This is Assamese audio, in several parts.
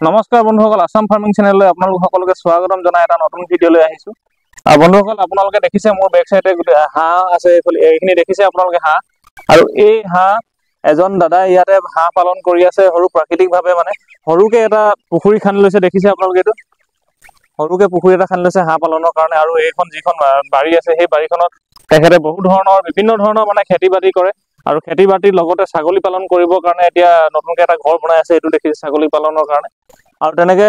নমস্কাৰ বন্ধুসকল, আসাম ফাৰ্মিং চেনেললৈ আপোনালোক সকলোকে স্বাগতম জনাই এটা নতুন ভিডিঅ' লৈ আহিছো। বন্ধুসকল, আপোনালোকে দেখিছে মোৰ বেক চাইডে গোটেই হাঁহ আছে, এইখিনি দেখিছে আপোনালোকে হাঁহ। আৰু এই হাঁহ এজন দাদাই ইয়াতে হাঁহ পালন কৰি আছে সৰু প্ৰাকৃতিকভাৱে, মানে সৰুকে এটা পুখুৰী খান্দি লৈছে। দেখিছে আপোনালোকে এইটো সৰুকে পুখুৰী এটা খান্দি লৈছে হাঁহ পালনৰ কাৰণে। আৰু এইখন যিখন বাৰী আছে সেই বাৰীখনত তেখেতে বিভিন্ন ধৰণৰ মানে খেতি বাতি কৰে। আৰু খেতি বাতিৰ লগতে ছাগলী পালন কৰিবৰ কাৰণে এতিয়া নতুনকে এটা ঘৰ বনাই আছে, এইটো দেখিছে ছাগলী পালনৰ কাৰণে। আৰু তেনেকে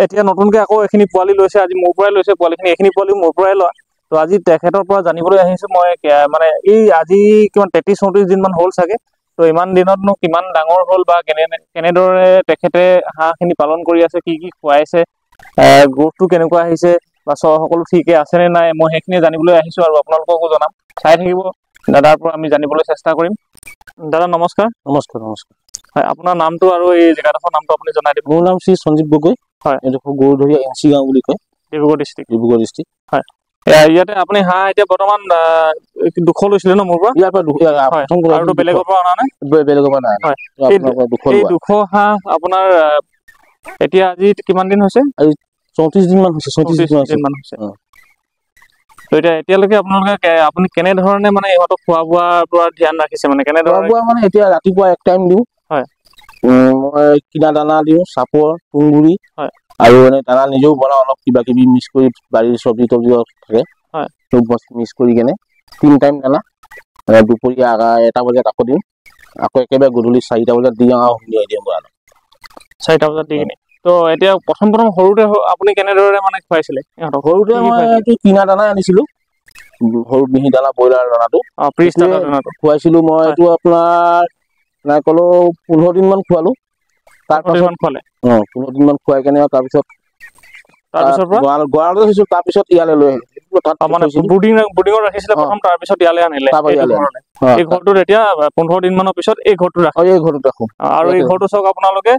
এতিয়া নতুনকে আকৌ এইখিনি পোৱালি লৈছে, আজি মোৰ পৰাই লৈছে পোৱালিখিনি। এইখিনি পোৱালি মোৰ পৰাই লোৱা। তো আজি তেখেতৰ পৰা জানিবলৈ আহিছো মই, মানে এই আজি কিমান 33-34 দিন মান হ'ল চাগে। তো ইমান দিনতনো কিমান ডাঙৰ হ'ল বা কেনেদৰে তেখেতে হাঁহখিনি পালন কৰি আছে, কি কি খুৱাইছে, গ্ৰোথটো কেনেকুৱা আহিছে বা সকলো ঠিকে আছে নে নাই, মই সেইখিনি জানিবলৈ আহিছো আৰু আপোনালোককো জনাম। চাই থাকিব, দাদাৰ পৰা আমি জানিবলৈ চেষ্টা কৰিম। দাদা নমস্কাৰ। নমস্কাৰ নমস্কাৰ। হয়, আপোনাৰ নামটো আৰু এই জেগাডোখৰ নামটো আপুনি জনাই দিব। মোৰ নাম শ্ৰী সঞ্জীৱ গগৈ। হয়, এইডোখৰ গৰুধৰীয়া এনচি গাঁও বুলি কয়, ডিব্ৰুগড় ডিষ্ট্ৰিক্ট। ডিব্ৰুগড় ডিষ্ট্ৰিক্ট। হয়, ইয়াতে আপুনি হাঁহ এতিয়া বৰ্তমান 200 লৈছিলে ন মোৰ পৰা? ইয়াৰ পৰা প্ৰথম আৰু বেলেগৰ পৰা অনা নাই? বেলেগৰ পৰা নাই। হয়, এই 200 হাঁহ আপোনাৰ এতিয়া আজি কিমান দিন হৈছে? আজি 34 দিন মান হৈছে। 34 দিন মান হৈছে। তো এতিয়ালৈকে আপুনি কেনেধৰণে মানে ইহঁতক খোৱা বোৱাৰ পৰা ধ্যান ৰাখিছে, মানে কেনেধৰণে? খোৱা মানে এতিয়া ৰাতিপুৱা এক টাইম দিওঁ। হয়, মই কিনা দানা দিওঁ, চাপৰ, তুঁহগুৰি। হয়, আৰু এনে দানা নিজেও বনাওঁ, অলপ কিবা কিবি মিক্স কৰি, বাৰীৰ চব্জি তব্জি থাকে। হয়, চব বস্তু মিক্স কৰি কেনে 3 টাইম দানা। দুপৰীয়া 1টা বজাত আকৌ দিওঁ, আকৌ একেবাৰে গধূলি 4টা বজাত দিওঁ আৰু উলিয়াই দিওঁ গঁৰালত। 4টা বজাত দি কিনে। তো এতিয়া প্ৰথম সৰুতে আপুনি কেনেদৰে মানে খুৱাইছিলে ইহঁতক? সৰুতে মই এইটো কিনা দানাই আনিছিলো, সৰু মিহি দানা, ব্ৰইলাৰ দানাটো খুৱাইছিলো মই। এইটো আপোনাৰ নাই কলেও 15 দিন মান খুৱালো। তাৰপাছত 15 দিন মান খুৱাই কেনে তাৰপিছত গঁৰালতে থৈছো। তাৰপিছত ইয়ালৈ লৈ আহিলো। বুৰ্ডিঙত ৰাখিছিলে প্ৰথম, তাৰপিছত ইয়ালৈ আনিলে। এই ঘৰটোত এতিয়া 15 দিন মানৰ পিছত এই ঘৰটো ৰাখে। এই ঘৰটোত ৰাখো। আৰু এই ঘৰটো চাওক আপোনালোকে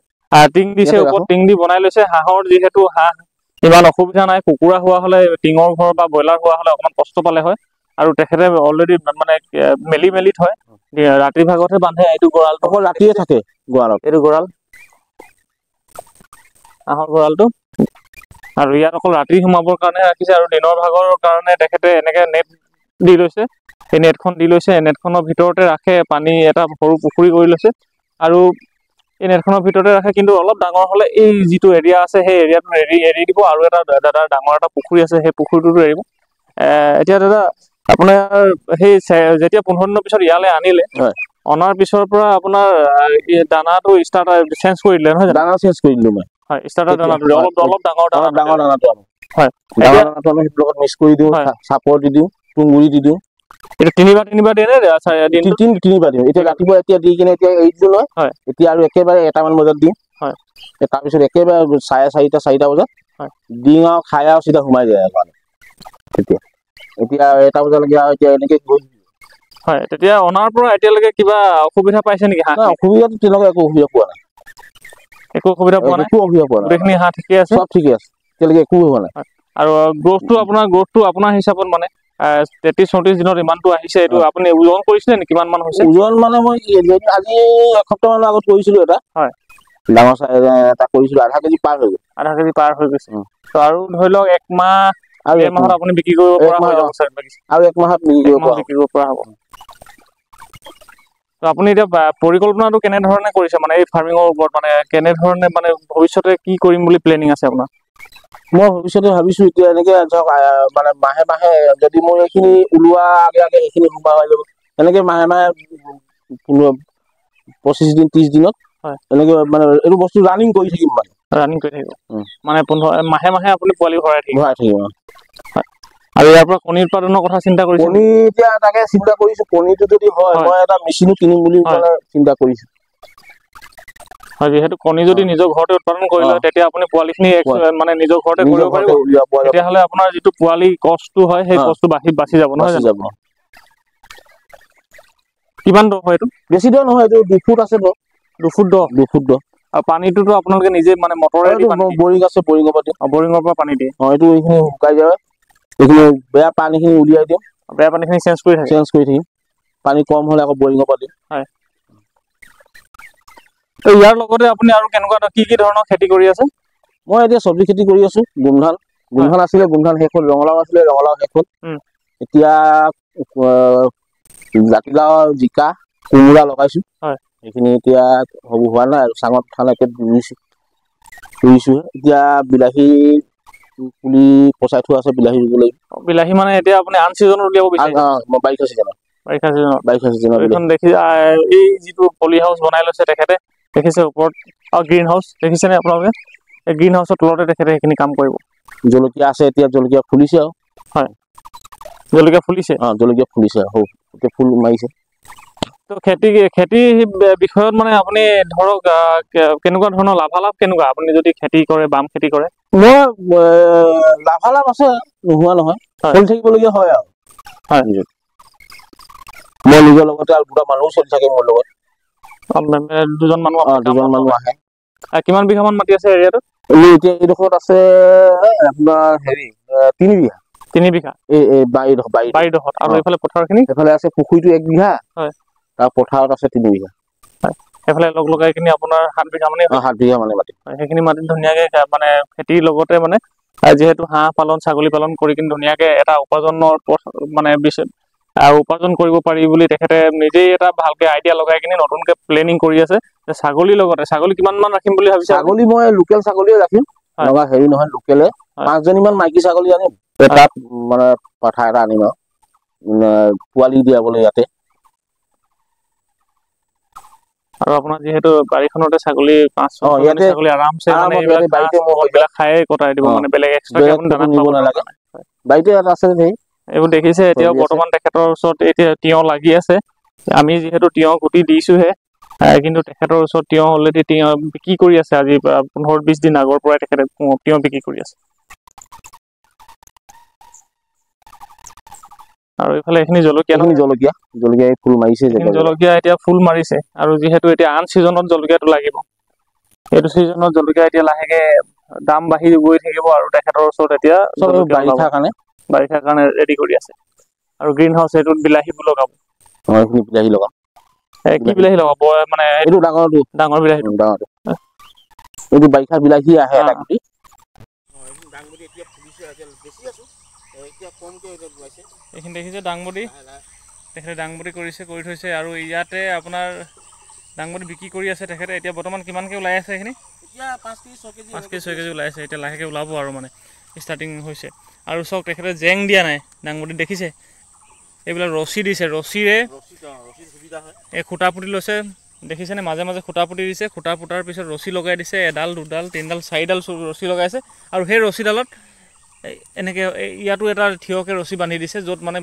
টিং দিছে, ওপৰত টিং দি বনাই লৈছে। হাঁহৰ যিহেতু হাঁহ ইমান অসুবিধা নাই। কুকুৰা হোৱা হলে, টিঙৰ ঘৰ বা ব্ৰইলাৰ হোৱা হলে অকমান কষ্ট পালে হয়। আৰু তেখেতে অলৰেডি মানে মেলি থয়, ৰাতিৰ ভাগতহে বান্ধে। এইটো গঁৰাল অকল ৰাতিয়ে থাকে গঁৰালত। এইটো গঁৰাল, হাঁহৰ গঁৰালটো। আৰু ইয়াত অকল ৰাতি সোমাবৰ কাৰণে ৰাখিছে, আৰু দিনৰ ভাগৰ কাৰণে তেখেতে এনেকে নেট দি লৈছে। এই নেটখন দি লৈছে, নেটখনৰ ভিতৰতে ৰাখে। পানী এটা সৰু পুখুৰী কৰি লৈছে, আৰু এই নেটখনৰ ভিতৰতে ৰাখে। কিন্তু অলপ ডাঙৰ হলে এই যিটো এৰিয়া আছে, সেই এৰিয়াটো এৰি দিব। আৰু এটা দাদাৰ ডাঙৰ এটা পুখুৰী আছে, সেই পুখুৰীটোতো এৰিব। এতিয়া দাদা আপোনাৰ সেই যেতিয়া 15 দিনৰ পিছত ইয়ালৈ আনিলে, অনাৰ পিছৰ পৰা আপোনাৰ দানাটো চেঞ্জ কৰি দিলে নহয় জানো? দানা চেঞ্জ কৰি দিলো মই। হয়, ষ্টাৰ্টাৰ দানাটো অলপ ডাঙৰ দানাটো আনো। হয়, ডাঙৰ দানাটো আমি লগত মিক্স কৰি দিওঁ, চাপৰ দি দিওঁ, তুঁহগুৰি দি দিওঁ। এটা 3বাৰ দিয়ে নে? 3বাৰ দিওঁ। এতিয়া ৰাতিপুৱা এতিয়া দি কিনে এতিয়া এৰি দিলো নহয়। এতিয়া আৰু একেবাৰে 1টামান বজাত দিওঁ। তাৰপিছত একেবাৰে 4:30-4টা বজাত দিওঁ আৰু খাই আৰু চিধা সোমাই যায় আৰু। এতিয়া 1টা বজালৈকে আৰু এতিয়া এনেকে গৈ। হয়, তেতিয়া অনাৰ পৰা এতিয়ালৈকে কিবা অসুবিধা পাইছে নেকি হাঁহ? অসুবিধাটো তেনেকুৱা একো অসুবিধা পোৱা নাই। একো অসুবিধা পোৱা নাই? গোটেইখিনি হাঁহ ঠিকে আছে? চব ঠিকে আছে, এতিয়ালৈকে একো হোৱা নাই। আৰু গ্ৰোথটো আপোনাৰ হিচাপত মানে 33-34 দিনত ইমানটো আহিছে, এইটো আপুনি ওজন কৰিছিলে নেকি? কিমান মান হৈছে ওজন? মানে মই আজি এসপ্তাহ মানৰ আগত কৰিছিলো এটা। হয়, ডাঙৰ চাইজ এটা কৰিছিলো, 1/2 কেজি পাৰ হৈ গ'ল। 1/2 কেজি পাৰ হৈ গৈছে। তো আৰু ধৰি লওক 1 মাহ, 1.5 মাহত আপুনি বিক্ৰী কৰিব পৰা হৈ যাব চাগে? আৰু 1 মাহত বিক্ৰী কৰিব পৰা হ'ব। তো আপুনি এতিয়া পৰিকল্পনাটো কেনেধৰণে কৰিছে, মানে এই ফাৰ্মিঙৰ ওপৰত? মানে কেনেধৰণে, মানে ভৱিষ্যতে কি কৰিম বুলি প্লেনিং আছে আপোনাৰ? মই ভৱিষ্যতে ভাবিছো এতিয়া এনেকে ধৰক, মানে মাহে মাহে যদি মই এইখিনি ওলোৱা আগে এইখিনি সোমাই হৈ যাব, এনেকে মাহে 25 দিন 30 দিনত এনেকে মানে এইটো বস্তু ৰানিং কৰি থাকিম মানে। ৰানিং কৰি থাকিব মানে মাহে আপুনি পোৱালি ভৰাই থাকিব। আৰু ইয়াৰ পৰা কণী উৎপাদনৰ কথা চিন্তা কৰিছে? কণী এতিয়া তাকে চিন্তা কৰিছো। কণীটো যদি হয়, মই এটা মেচিনো কিনিম বুলি মানে চিন্তা কৰিছো। হয়, যিহেতু কণী যদি নিজৰ ঘৰতে উৎপাদন কৰি লয়, তেতিয়া আপুনি পোৱালিখিনি মানে নিজৰ ঘৰতে কৰিব পাৰিব। তেতিয়াহ'লে আপোনাৰ যিটো পোৱালি কষ্টটো হয়, সেই কষ্টটো বাচি যাব, নহয় জানো? কিমান দ হয় এইটো? বেছি দ নহয়, এইটো 2 ফুট আছে। 2 ফুট দ? 2 ফুট দ। আৰু পানীটোতো আপোনালোকে নিজে মানে মটৰেদি পানী দিয়ে? বৰিং আছে, বৰিঙৰ পৰা দিওঁ। বৰিঙৰ পৰা পানী দিয়ে? এইটো এইখিনি শুকাই যায়, এইখিনি বেয়া পানীখিনি উলিয়াই দিওঁ। বেয়া পানীখিনি চেঞ্জ কৰি থাকে? পানী কম হ'লে আকৌ বৰিঙৰ পৰা দিওঁ। হয়। তো ইয়াৰ লগতে আপুনি আৰু কেনেকুৱা কি কি ধৰণৰ খেতি কৰি আছে? মই এতিয়া চব্জি খেতি কৰি আছো। গোমধান আছিলে, গোমধান শেষ হ'ল। ৰঙালাও আছিলে, ৰঙালাও শেষ হ'ল। এতিয়া জাতিলাও, জিকা, কোমোৰা লগাইছো। সেইখিনি এতিয়া হ'ব হোৱা নাই আৰু চাঙত ঠালৈকে ৰুইছো। এতিয়া বিলাহী পুলি পচাই থোৱা আছে, বিলাহী ৰুব লাগিব। বিলাহী মানে এতিয়া আপুনি আন চিজনত উলিয়াব বিচাৰিছে? বাৰিষা চিজনত। এইখন দেখি এই যিটো পলি হাউচ বনাই লৈছে তেখেতে, দেখিছে ওপৰত গ্ৰীণ হাউচ দেখিছেনে আপোনালোকে? এই গ্ৰীণ হাউচৰ তলতে তেখেতে সেইখিনি কাম কৰিব। জলকীয়া আছে, এতিয়া জলকীয়া ফুলিছে আৰু। জলকীয়া ফুলিছে? জলকীয়া ফুলিছে আৰু এতিয়া ফুল মাৰিছে। তো খেতিৰ বিষয়ত মানে আপুনি ধৰক কেনেকুৱা ধৰণৰ লাভালাভ কেনেকুৱা আপুনি যদি খেতি কৰে, বাম খেতি কৰে? মই লাভালাভ আছে, নোহোৱা নহয়। চলি থাকিবলগীয়া হয় আৰু। মই নিজৰ লগতে আৰু দুটা মানুহ চলি থাকে মোৰ লগত। দুজন মানুহ আহে। কিমান বিঘামান মাটি আছে এৰিয়াটোত? এতিয়া এইডোখৰত আছে আপোনাৰ 3 বিঘা। 3 বিঘা বাৰীডোখৰত। আৰু এইফালে পথাৰখিনি? এইফালে আছে পুখুৰীটো 1 বিঘা। তাৰ পথাৰত আছে 3 বিঘা। সেইফালে লগাই কিনি আপোনাৰ 7 বিঘা মানে 7 বিঘা মানে মাটি। সেইখিনি মাটিত ধুনীয়াকে মানে খেতিৰ লগতে মানে যিহেতু হাঁহ পালন, ছাগলী পালন কৰি কিনি ধুনীয়াকে এটা উপাৰ্জনৰ পথ মানে উপাৰ্জন কৰিব পাৰি বুলি তেখেতে নিজেই এটা ভালকে আইডিয়া লগাই কিনি নতুনকে প্লেনিং কৰি আছে। ছাগলীৰ লগতে, ছাগলী কিমান মান ৰাখিম বুলি ভাবিছে? ছাগলী মই লোকেল ছাগলীয়ে ৰাখিম। এনেকুৱা হেৰি নহয়, লোকেলে 5জনীমান মাইকী ছাগলী আনিম। তাত মানে পাঠা এটা আনিম আৰু পোৱালি দিয়াবলৈ ইয়াতে। আৰু আপোনাৰ যিহেতু বাৰীখনতে ছাগলী 5-6জনী ছাগলী আৰামছে মানে এইবিলাক খায়ে কটাই দিব, মানে বেলেগ এক্সট্ৰাকে আপুনি দানা নিব নালাগে। বাৰীতে আছে এইবোৰ দেখিছে। এতিয়াও বৰ্তমান তেখেতৰ ওচৰত এতিয়া তিয়হ লাগি আছে। আমি যিহেতু তিয়হ গুটি দিছোহে, কিন্তু তেখেতৰ ওচৰত তিয়হ অলৰেডি তিয়হ বিক্ৰী কৰি আছে। আজি 15-20 দিন আগৰ পৰাই তেখেতে তিয়হ বিক্ৰী কৰি আছে। আৰু এইফালে এইখিনি জলকীয়া ফুল মাৰিছে। জলকীয়া এতিয়া ফুল মাৰিছে। আৰু যিহেতু এতিয়া আন চিজনত জলকীয়াটো লাগিব, এইটো চিজনত জলকীয়া এতিয়া লাহেকে দাম বাঢ়ি গৈ থাকিব। আৰু তেখেতৰ ওচৰত এতিয়া বাৰিষাৰ কাৰণে ৰেডি কৰি আছে। আৰু গ্ৰীণ হাউচ এইটোত বিলাহীবোৰ লগাব। বিলাহী লগাম। কি বিলাহী লগাব? মানে এইটো ডাঙৰটো। ডাঙৰ বিলাহীটো। এইটো বাৰিষা বিলাহী আহে এটা গুটি। দাংবডি এতিয়া ফুলিছে, বেছি আছো। এতিয়া কমকৈ ওলাইছে। এইখিনি দেখিছে দাংবডি, তেখেতে দাংবডি কৰি থৈছে। আৰু ইয়াতে আপোনাৰ দাংবডি বিক্ৰী কৰি আছে তেখেতে। এতিয়া বৰ্তমান কিমানকৈ ওলাই আছে এইখিনি? এতিয়া 5 কেজি 6 কেজি 6 কেজি ওলাই আছে। এতিয়া লাহেকৈ ওলাব আৰু মানে ষ্টাৰ্টিং হৈছে। আৰু চাওক তেখেতে জেং দিয়া নাই দাংবডিত, দেখিছে? এইবিলাক ৰছী দিছে, ৰছীৰে এই খুঁটা পুতি লৈছে। দেখিছেনে? মাজে মাজে খুঁটা পুতি দিছে। খুঁটা পুতাৰ পিছত ৰছী লগাই দিছে। 1ডাল 2ডাল 3ডাল 4ডাল ৰছী লগাইছে। আৰু সেই ৰছীডালত এনেকৈ ইয়াতো এটা থিয়কৈ ৰছী বান্ধি দিছে, য'ত মানে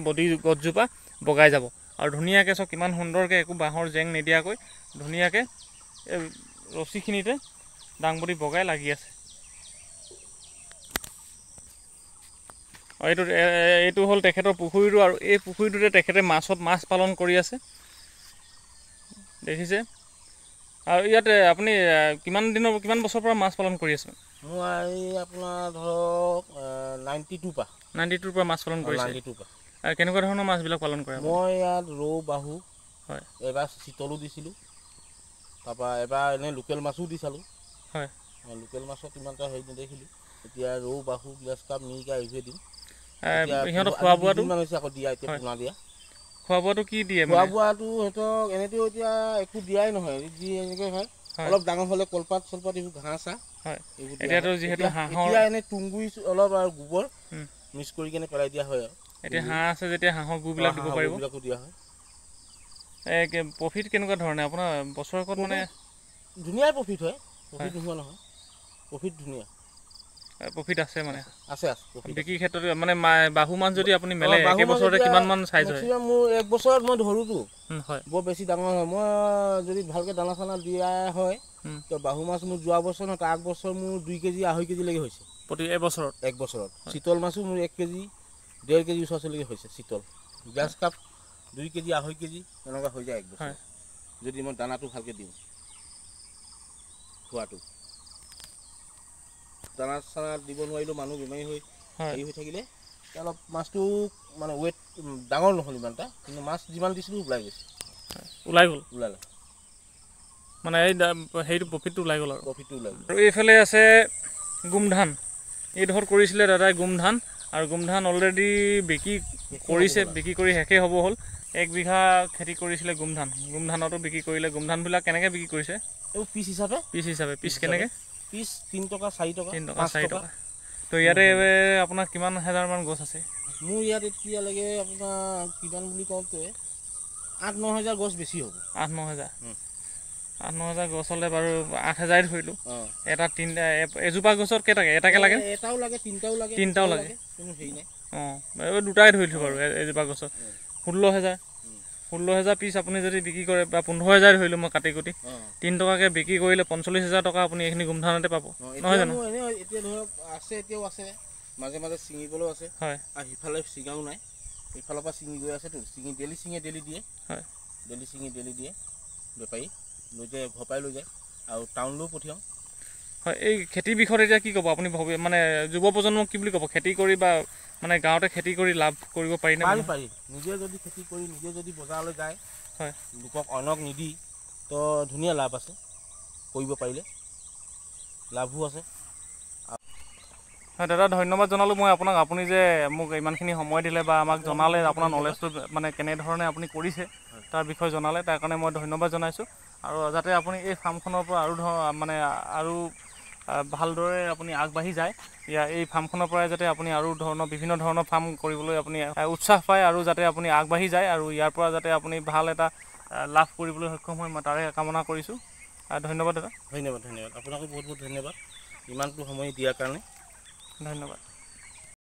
গছজোপা বগাই যাব। আৰু ধুনীয়াকৈ চাওক কিমান সুন্দৰকৈ, একো বাঁহৰ জেং নিদিয়াকৈ ধুনীয়াকৈ ৰছীখিনিতে দাংবডি বগাই লাগি আছে। আৰু এইটো হ'ল তেখেতৰ পুখুৰীটো। আৰু এই পুখুৰীটোতে তেখেতে মাছ পালন কৰি আছে, দেখিছে? আৰু ইয়াতে আপুনি কিমান বছৰৰ পৰা মাছ পালন কৰি আছে? মই আপোনাৰ ধৰক 92ৰ পৰা মাছ পালন কৰিছে। কেনেকুৱা ধৰণৰ মাছবিলাক পালন কৰে? মই ইয়াত ৰৌ, বাহু, এবাৰ চিতলো দিছিলোঁ। তাৰপৰা এবাৰ এনেই লোকেল মাছো দি চালোঁ। লোকেল মাছত ইমান এটা হেৰি নেদেখিলোঁ। এতিয়া ৰৌ, বাহু, গ্লাছ কাপ, মিৰিকা এইবোৰে দিম। সিহঁতক খোৱা বোৱাটো খোৱা বোৱাটো কি দিয়ে? খোৱা বোৱাটো সিহঁতক এনেতো এতিয়া একো দিয়াই নহয়। যি এনেকৈ হয়, অলপ ডাঙৰ হ'লে কলপাত চলপাত এইবোৰ ঘাঁহ চাহ এইবোৰ দিয়া হয়। এতিয়া এনেই তুঁহগুৰি অলপ আৰু গোবৰ মিক্স কৰি কেনে পেলাই দিয়া হয় আৰু। এতিয়া হাঁহ আছে যেতিয়া হাঁহৰ গুবিলাক দিব পাৰিব। দিয়া হয়। প্ৰফিট কেনেকুৱা ধৰণে আপোনাৰ বছৰেকত? মানে ধুনীয়াই প্ৰফিট হয়, প্ৰফিট নোহোৱা নহয়, প্ৰফিট ধুনীয়া। প্ৰফিট আছে মানে প্ৰফিট আছে। বিক্ৰীৰ ক্ষেত্ৰত। মানে বাহু মাছ যদি আপুনি মেলে একেবছৰতে কিমান মান চাইজ হয়? মেক্সিমাম মোৰ 1 বছৰত মই ধৰোঁতো বৰ বেছি ডাঙৰ হয়। মই যদি ভালকৈ দানা চানা দিয়া হয়, তো বাহু মাছ মোৰ যোৱা বছৰ নহয়, তাৰ আগবছৰ মোৰ 2 কেজি 2.5 কেজিলৈকে হৈছে প্ৰতি এবছৰত। চিতল মাছো মোৰ 1 কেজি 1.5 কেজি ওচৰলৈকে হৈছে চিতল। গ্লাছ কাপ 2 কেজি 2.5 কেজি এনেকুৱা হৈ যায় এক বছৰ, যদি মই দানাটো ভালকৈ দিওঁ। খোৱাটো দানা চানা দিব নোৱাৰিলেও মানুহ বেমাৰী হৈ হেৰি হৈ থাকিলে অলপ মাছটো মানে ৱেট ডাঙৰ নহ'ল ইমান এটা, কিন্তু মাছ যিমান দিছিলোঁ ওলাই গৈছে। ওলাই গ'ল। ওলালে। মানে এই হেৰিটো প্ৰফিটটো ওলাই গ'ল আৰু প্ৰফিটটো ওলাই গ'ল। আৰু এইফালে আছে গোমধান এইডোখৰত কৰিছিলে দাদাই গোমধান আৰু গোমধান অলৰেডি বিক্ৰী কৰিছে বিক্ৰী কৰি শেষেই হ'ব হ'ল 1 বিঘা খেতি কৰিছিলে গোমধানতো বিক্ৰী কৰিলে গোমধানবিলাক কেনেকৈ বিক্ৰী কৰিছে এইবোৰ পিচ হিচাপে পিচ কেনেকৈ পিচ 3 টকা 4 টকা 3 টকা 4 টকা তো ইয়াতে আপোনাৰ কিমান হাজাৰমান গছ আছে মোৰ ইয়াত এতিয়ালৈকে আপোনাৰ কিমান বুলি কওঁতে 8-9 হাজাৰ গছ বেছি হ'ব 8-9 হাজাৰ 8-9 হাজাৰ গছ হ'লে বাৰু 8 হাজাৰে ধৰিলোঁ এটা এজোপা গছত কেইটাকে এটাকে লাগে এটাও লাগে তিনিটাও লাগে কোনো হেৰি নাই এইবোৰ দুটাই ধৰিলোঁ বাৰু এজোপা গছত 16,000 পিচ আপুনি যদি বিক্ৰী কৰে বা 15,000 ধৰিলোঁ মই কাটি কুটি 3 টকাকৈ বিক্ৰী কৰিলে 45,000 টকা আপুনি এইখিনি গোমধানতে পাব নহয় জানো এতিয়া ধৰক আছে এতিয়াও আছে মাজে মাজে ছিঙিবলৈও আছে হয় আৰু সিফালে ছিঙাও নাই এইফালৰ পৰা ছিঙি গৈ আছেতো ছিঙি ডেইলি দিয়ে হয় ডেইলি দিয়ে বেপাৰী লৈ যায় ঘৰ পৰাই লৈ যায় আৰু টাউনলৈও পঠিয়াওঁ হয় এই খেতিৰ বিষয়ত এতিয়া কি ক'ব আপুনি মানে যুৱ প্ৰজন্মক কি বুলি ক'ব খেতি কৰি বা মানে গাঁৱতে খেতি কৰি লাভ কৰিব পাৰিনে পাৰি নিজে যদি খেতি কৰি নিজে যদি বজাৰলৈ যায় হয় লোকক অন্যক নিদি তো ধুনীয়া লাভ আছে কৰিব পাৰিলে লাভো আছে হয় দাদা ধন্যবাদ জনালোঁ মই আপোনাক আপুনি যে মোক ইমানখিনি সময় দিলে বা আমাক জনালে আপোনাৰ নলেজটো মানে কেনেধৰণে আপুনি কৰিছে তাৰ বিষয়ে জনালে তাৰ কাৰণে মই ধন্যবাদ জনাইছোঁ আৰু যাতে আপুনি এই ফাৰ্মখনৰ পৰা আৰু ভালদৰে আপুনি আগবাঢ়ি যায় এই ফাৰ্মখনৰ পৰাই যাতে আপুনি আৰু বিভিন্ন ধৰণৰ ফাৰ্ম কৰিবলৈ আপুনি উৎসাহ পায় আৰু যাতে আপুনি আগবাঢ়ি যায় আৰু ইয়াৰ পৰা যাতে আপুনি ভাল এটা লাভ কৰিবলৈ সক্ষম হয় মই তাৰে কামনা কৰিছোঁ ধন্যবাদ দাদা ধন্যবাদ আপোনাকো বহুত ধন্যবাদ ইমানটো সময় দিয়াৰ কাৰণে ধন্যবাদ